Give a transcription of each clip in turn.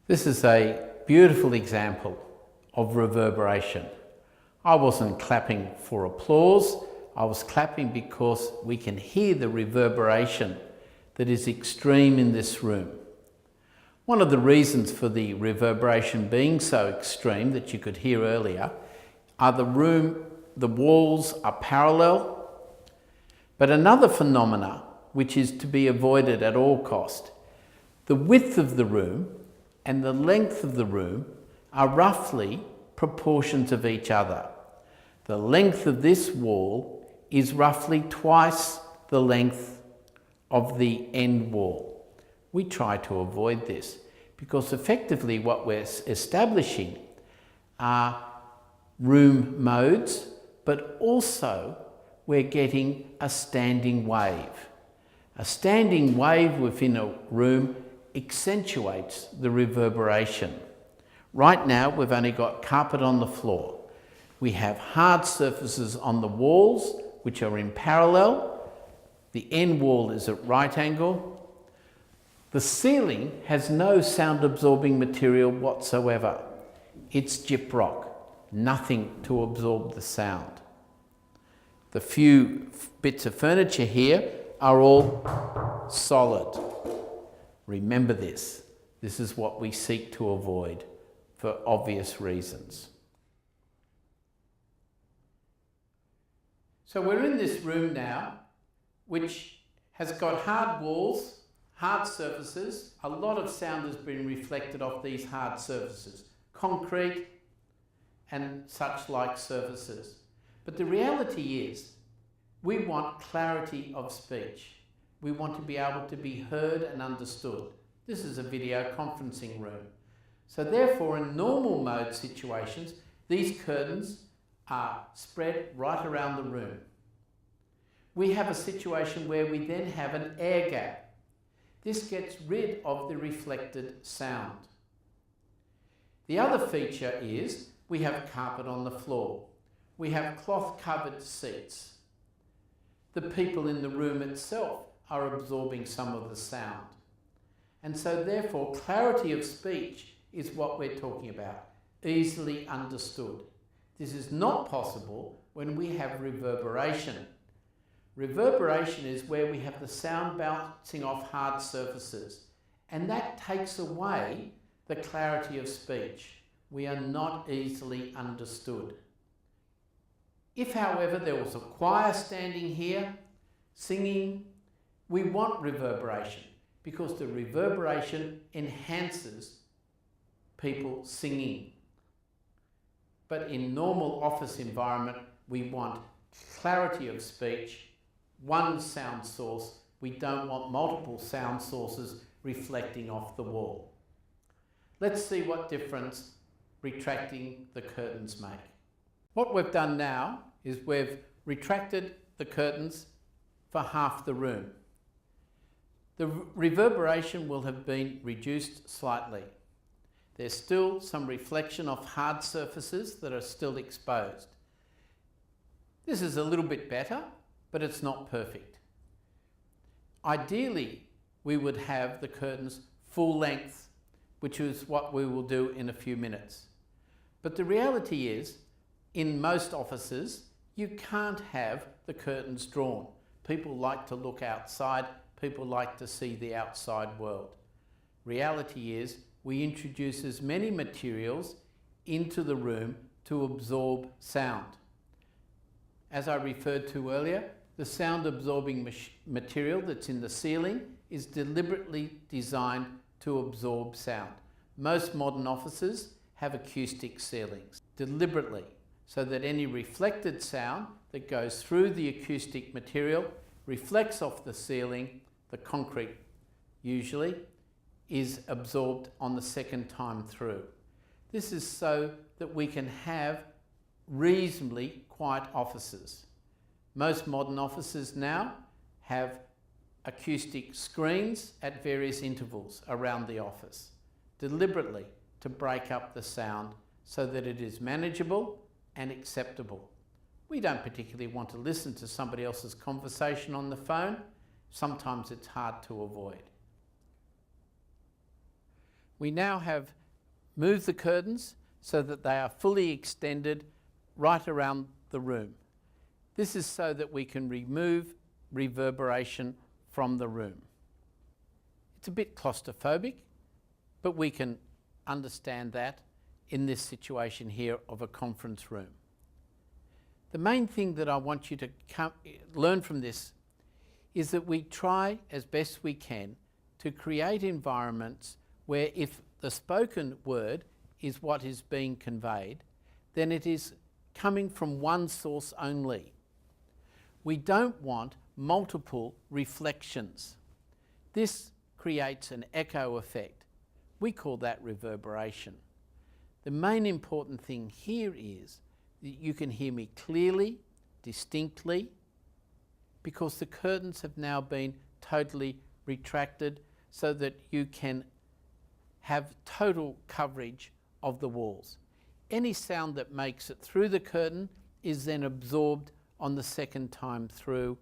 This is a beautiful example of reverberation. I wasn't clapping for applause, I was clapping because we can hear the reverberation that is extreme in this room. One of the reasons for the reverberation being so extreme that you could hear earlier are the walls are parallel, but another phenomena which is to be avoided at all cost, the width of the room and the length of the room are roughly proportions of each other. The length of this wall is roughly twice the length of the end wall. We try to avoid this because effectively what we're establishing are room modes, but also we're getting a standing wave. A standing wave within a room accentuates the reverberation. Right now we've only got carpet on the floor. We have hard surfaces on the walls which are in parallel. The end wall is at right angle. The ceiling has no sound absorbing material whatsoever. It's gyprock, nothing to absorb the sound. The few bits of furniture here are all solid. Remember this. This is what we seek to avoid for obvious reasons. So we're in this room now, which has got hard walls, hard surfaces. A lot of sound has been reflected off these hard surfaces, concrete and such like surfaces. But the reality is, we want clarity of speech. We want to be able to be heard and understood. This is a video conferencing room. So therefore, in normal mode situations, these curtains are spread right around the room. We have a situation where we then have an air gap. This gets rid of the reflected sound. The other feature is we have carpet on the floor. We have cloth covered seats. The people in the room itself are absorbing some of the sound. And so therefore clarity of speech is what we're talking about, easily understood. This is not possible when we have reverberation. Reverberation is where we have the sound bouncing off hard surfaces, and that takes away the clarity of speech. We are not easily understood. If, however, there was a choir standing here, singing, we want reverberation because the reverberation enhances people singing. But in normal office environment, we want clarity of speech, one sound source. We don't want multiple sound sources reflecting off the wall. Let's see what difference retracting the curtains make. What we've done now is we've retracted the curtains for half the room. The reverberation will have been reduced slightly. There's still some reflection of hard surfaces that are still exposed. This is a little bit better, but it's not perfect. Ideally, we would have the curtains full length, which is what we will do in a few minutes. But the reality is, in most offices, you can't have the curtains drawn. People like to look outside, people like to see the outside world. Reality is, we introduce as many materials into the room to absorb sound. As I referred to earlier, the sound absorbing material that's in the ceiling is deliberately designed to absorb sound. Most modern offices have acoustic ceilings, deliberately, so that any reflected sound that goes through the acoustic material reflects off the ceiling, the concrete usually, is absorbed on the second time through. This is so that we can have reasonably quiet offices. Most modern offices now have acoustic screens at various intervals around the office, deliberately to break up the sound so that it is manageable and acceptable. We don't particularly want to listen to somebody else's conversation on the phone. Sometimes it's hard to avoid. We now have moved the curtains so that they are fully extended right around the room. This is so that we can remove reverberation from the room. It's a bit claustrophobic, but we can understand that in this situation here of a conference room. The main thing that I want you to learn from this is that we try as best we can to create environments where if the spoken word is what is being conveyed, then it is coming from one source only. We don't want multiple reflections. This creates an echo effect. We call that reverberation. The main important thing here is that you can hear me clearly, distinctly, because the curtains have now been totally retracted so that you can have total coverage of the walls. Any sound that makes it through the curtain is then absorbed on the second time through.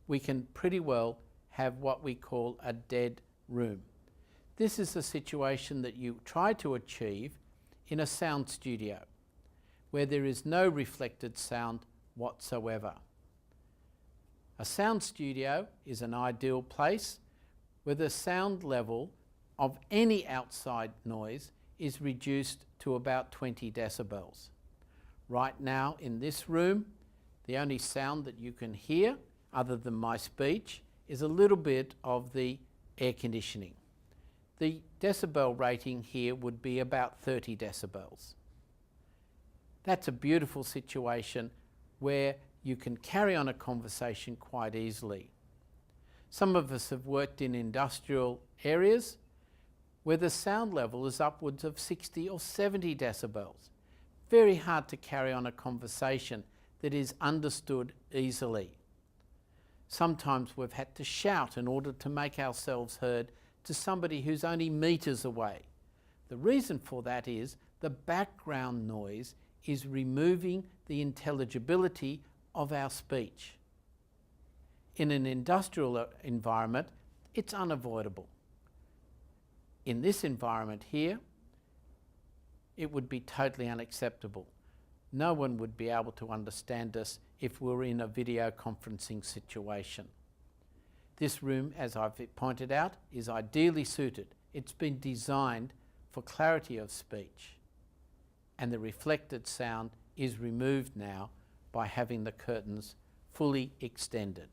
We can pretty well have what we call a dead room. This is a situation that you try to achieve in a sound studio where there is no reflected sound whatsoever. A sound studio is an ideal place where the sound level of any outside noise is reduced to about 20 decibels. Right now in this room, the only sound that you can hear, other than my speech, is a little bit of the air conditioning. The decibel rating here would be about 30 decibels. That's a beautiful situation where you can carry on a conversation quite easily. Some of us have worked in industrial areas where the sound level is upwards of 60 or 70 decibels. Very hard to carry on a conversation that is understood easily. Sometimes we've had to shout in order to make ourselves heard to somebody who's only meters away. The reason for that is the background noise is removing the intelligibility of our speech. In an industrial environment, it's unavoidable. In this environment here, it would be totally unacceptable. No one would be able to understand us if we were in a video conferencing situation. This room, as I've pointed out, is ideally suited. It's been designed for clarity of speech, and the reflected sound is removed now by having the curtains fully extended.